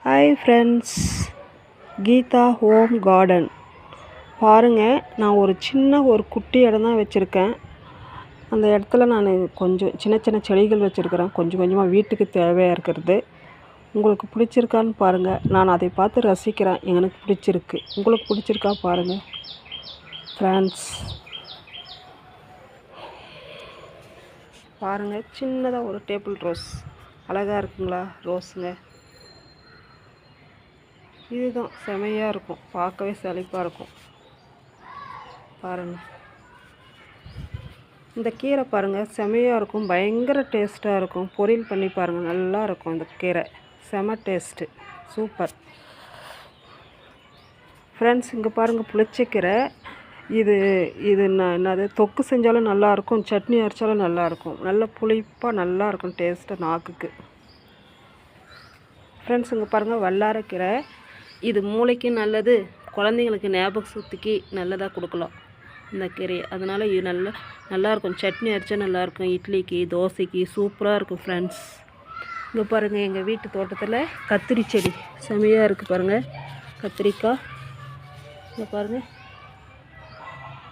Hi friends, Geetha home garden பாருங்கள். நான் ஒரு குட்டி இடம் தான் வச்சுருக்கேன். அந்த இடத்துல நான் கொஞ்சம் சின்ன சின்ன செடிகள் வச்சுருக்கிறேன். கொஞ்சம் கொஞ்சமாக வீட்டுக்கு தேவையாக இருக்கிறது. உங்களுக்கு பிடிச்சிருக்கான்னு பாருங்கள். நான் அதை பார்த்து ரசிக்கிறேன். எனக்கு பிடிச்சிருக்கு. உங்களுக்கு பிடிச்சிருக்கா பாருங்கள் ஃப்ரெண்ட்ஸ். பாருங்கள், சின்னதாக ஒரு டேபிள் ரோஸ் அழகாக இருக்குங்களா? ரோஸுங்க இதுதான் செமையாக இருக்கும். பார்க்கவே செழிப்பாக இருக்கும். பாருங்கள், இந்த கீரை பாருங்கள், செமையாக இருக்கும். பயங்கர டேஸ்ட்டாக இருக்கும். பொரியல் பண்ணி பாருங்கள், நல்லா இருக்கும். இந்த கீரை செம டேஸ்ட்டு, சூப்பர் ஃப்ரெண்ட்ஸ். இங்கே பாருங்கள், புளிச்சக்கீரை. இது என்னது தொக்கு செஞ்சாலும் நல்லாயிருக்கும், சட்னி அரைச்சாலும் நல்லாயிருக்கும். நல்ல புளிப்பாக நல்லாயிருக்கும், டேஸ்ட்டாக நாக்குக்கு. ஃப்ரெண்ட்ஸ், இங்கே பாருங்கள், வல்லாரக்கீரை. இது மூளைக்கு நல்லது, குழந்தைங்களுக்கு ஞாபக சக்திக்கு நல்லதாக கொடுக்கலாம் இந்த கீரை. அதனால் இது நல்லாயிருக்கும். சட்னி அரைச்சா நல்லாயிருக்கும், இட்லிக்கு தோசைக்கு சூப்பராக இருக்கும் ஃப்ரெண்ட்ஸ். இங்கே பாருங்கள், எங்கள் வீட்டு தோட்டத்தில் கத்திரி செடி செமையாக இருக்குது பாருங்கள். கத்திரிக்காய் இங்கே பாருங்கள்,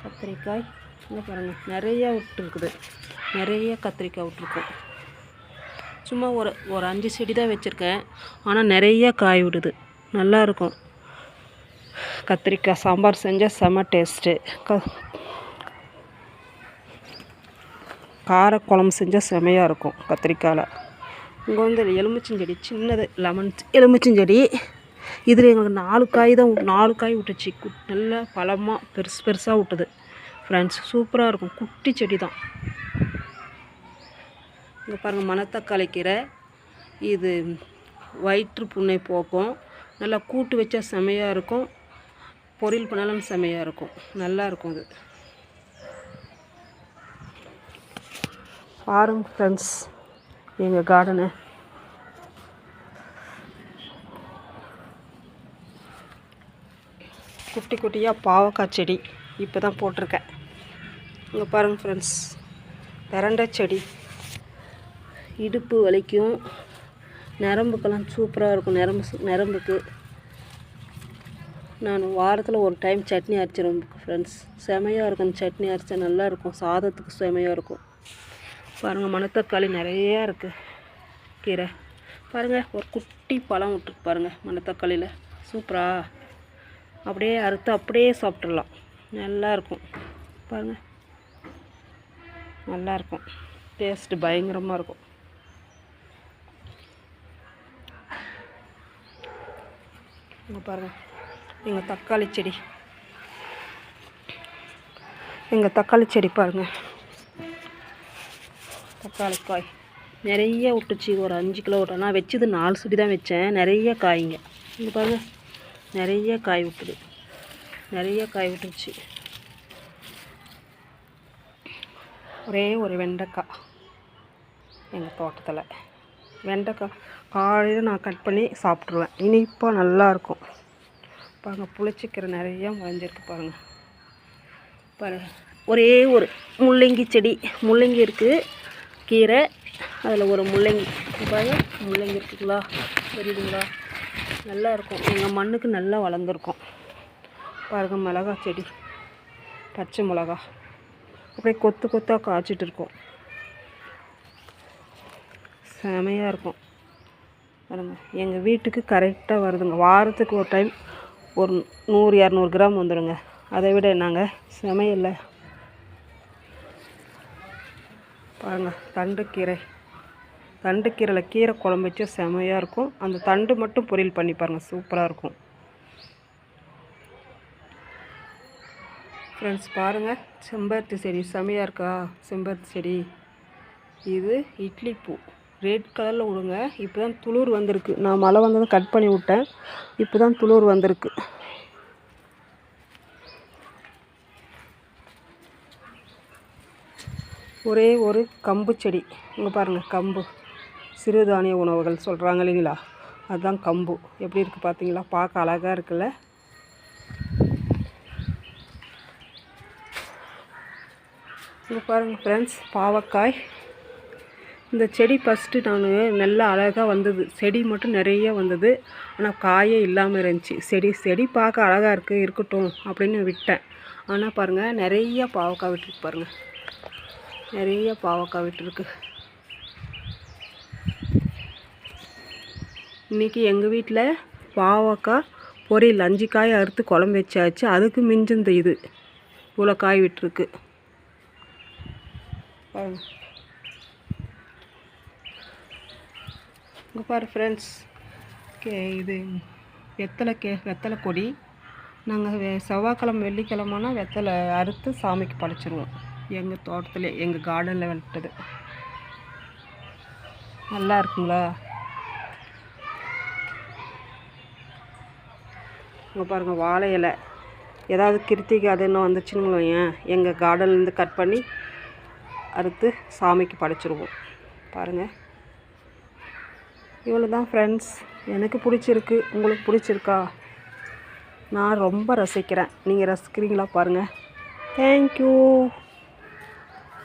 கத்திரிக்காய் இங்கே பாருங்கள், நிறையா விட்டுருக்குது. நிறைய கத்திரிக்காய் விட்டுருக்கோம். சும்மா ஒரு 5 செடி தான் வச்சுருக்கேன், ஆனால் நிறைய காய் விடுது. நல்லாயிருக்கும். கத்திரிக்காய் சாம்பார் செஞ்சால் செம டேஸ்ட்டு. காரக்குழம்பு செஞ்சால் செமையாக இருக்கும் கத்திரிக்காயில். இங்கே எலுமிச்சஞ்செடி, சின்னது லெமன் எலுமிச்சஞ்செடி. இதில் எங்களுக்கு 4 காய் விட்டுச்சு. நல்லா பழமாக பெருசாக விட்டுது ஃப்ரெண்ட்ஸ். சூப்பராக இருக்கும். குட்டி செடி தான். இங்கே பாருங்கள், மணத்தக்காளி கீரை. இது வயிற்று புண்ணை போக்கும். நல்லா கூட்டு வச்சா செமையாக இருக்கும். பொரியல் பண்ணாலும் செமையாக இருக்கும். நல்லாயிருக்கும் இது. பாருங்க ஃப்ரெண்ட்ஸ், எங்கள் கார்டனு. குட்டி குட்டியாக பாவக்காய் செடி இப்போ தான் போட்டிருக்கேன். இங்கே பாருங்கள் ஃப்ரெண்ட்ஸ், பிரண்டை செடி. இடுப்பு வலிக்கும், நரம்புக்கெல்லாம் சூப்பராக இருக்கும். நரம்புக்கு நான் வாரத்தில் ஒரு டைம் சட்னி அரைச்சிடுவேன் ஃப்ரெண்ட்ஸ். செமையாக இருக்கும். அந்த சட்னி அரைச்சா நல்லாயிருக்கும். சாதத்துக்கு செமையாக இருக்கும். பாருங்கள், மணத்தக்காளி நிறையா இருக்குது. கீரை பாருங்கள், ஒரு குட்டி பழம் விட்டுருக்கு பாருங்கள் மணத்தக்காளியில். சூப்பராக அப்படியே அறுத்து அப்படியே சாப்பிட்றலாம். நல்லாயிருக்கும் பாருங்கள், நல்லாயிருக்கும். டேஸ்ட்டு பயங்கரமாக இருக்கும். இங்கே பாருங்கள், எங்கள் தக்காளி செடி பாருங்கள். தக்காளி காய் நிறைய விட்டுச்சு. ஒரு 5 கிலோ விட்டேன். நான் வச்சது 4 செடி தான் வச்சேன். நிறைய காய்ங்க. இங்கே பாருங்கள், நிறைய காய் விட்டுருச்சு. ஒரே ஒரு வெண்டைக்காய் எங்கள் தோட்டத்தில். வெண்டைக்காய் காலையில் நான் கட் பண்ணி சாப்பிட்ருவேன். இனிப்பாக நல்லாயிருக்கும். பாருங்கள், புளிச்சக்கீரை நிறையா முளைஞ்சிருக்கு பாருங்கள். ஒரே ஒரு முள்ளங்கி செடி. முள்ளங்கி இருக்குது, கீரை. அதில் ஒரு முள்ளங்கி பாருங்கள். முள்ளங்கி இருக்குங்களா, தெரியுதுங்களா? நல்லாயிருக்கும். எங்கள் மண்ணுக்கு நல்லா வளர்ந்துருக்கும். பாருங்கள், மிளகா செடி, பச்சை மிளகா அப்படியே கொத்தாக காய்ச்சிட்டு இருக்கும். செமையாக இருக்கும் பாருங்கள். எங்கள் வீட்டுக்கு கரெக்டாக வருதுங்க. வாரத்துக்கு ஒரு டைம் ஒரு 100-200 கிராம் வந்துடுங்க. அதை விட நாங்கள் செமையில்லை. பாருங்கள், தண்டுக்கீரையில் கீரை குழம்பு வச்சா செமையாக இருக்கும். அந்த தண்டு மட்டும் பொரியல் பண்ணி பாருங்கள், சூப்பராக இருக்கும் ஃப்ரெண்ட்ஸ். பாருங்கள், செம்பருத்தி செடி செமையாக இருக்கா? செம்பருத்தி செடி. இது இட்லி பூ ரெட் கலரில் விடுங்க. இப்போ தான் துளிர் வந்திருக்கு. நான் மழை வந்ததும் கட் பண்ணி விட்டேன். இப்போ தான் துளிர் வந்திருக்கு. ஒரே ஒரு கம்பு செடி. இங்கே பாருங்கள், கம்பு சிறுதானிய உணவுகள் சொல்கிறாங்க இல்லைங்களா? அதுதான் கம்பு. எப்படி இருக்குது பார்த்தீங்களா? பார்க்க அழகாக இருக்குல்ல? இங்கே பாருங்கள் ஃப்ரெண்ட்ஸ், பாவக்காய். இந்த செடி ஃபஸ்ட்டு நான் நல்லா அழகாக வந்தது, செடி மட்டும் நிறைய வந்தது, ஆனால் காயே இல்லாமல் இருந்துச்சு. செடி பார்க்க அழகாக இருக்குது, இருக்கட்டும் அப்படின்னு விட்டேன். ஆனால் பாருங்கள் நிறைய பாவக்காய் விட்டுருக்கு பாருங்கள், நிறைய பாவக்காய் விட்டுருக்கு. இன்றைக்கி எங்கள் வீட்டில் பாவக்காய் பொரியல் 5 காய் அறுத்து குழம்பு வச்சாச்சு. அதுக்கு மிஞ்சிந்த இது இவ்வளோ காய் விட்டுருக்கு. இங்கே பாரு ஃப்ரெண்ட்ஸ், இது வெத்தலை கொடி. நாங்கள் செவ்வாய்க்கிழமை வெள்ளிக்கிழமைனா வெத்தலை அறுத்து சாமிக்கு படைச்சிருவோம். எங்கள் தோட்டத்தில் எங்கள் கார்டனில் வளர்த்தது. நல்லா இருக்குங்களா? இங்கே பாருங்கள் வாழை இலை, ஏதாவது கிருத்திகை அது இன்னும் வந்துச்சுன்னு வையேன், எங்கள் கார்டன்லேருந்து கட் பண்ணி அறுத்து சாமிக்கு படைச்சிருவோம். பாருங்கள், இவ்வளோ தான் ஃப்ரெண்ட்ஸ். எனக்கு பிடிச்சிருக்கு, உங்களுக்கு பிடிச்சிருக்கா? நான் ரொம்ப ரசிக்கிறேன். நீங்கள் ரசிக்கிறீங்களா? பாருங்கள். தேங்க்யூ.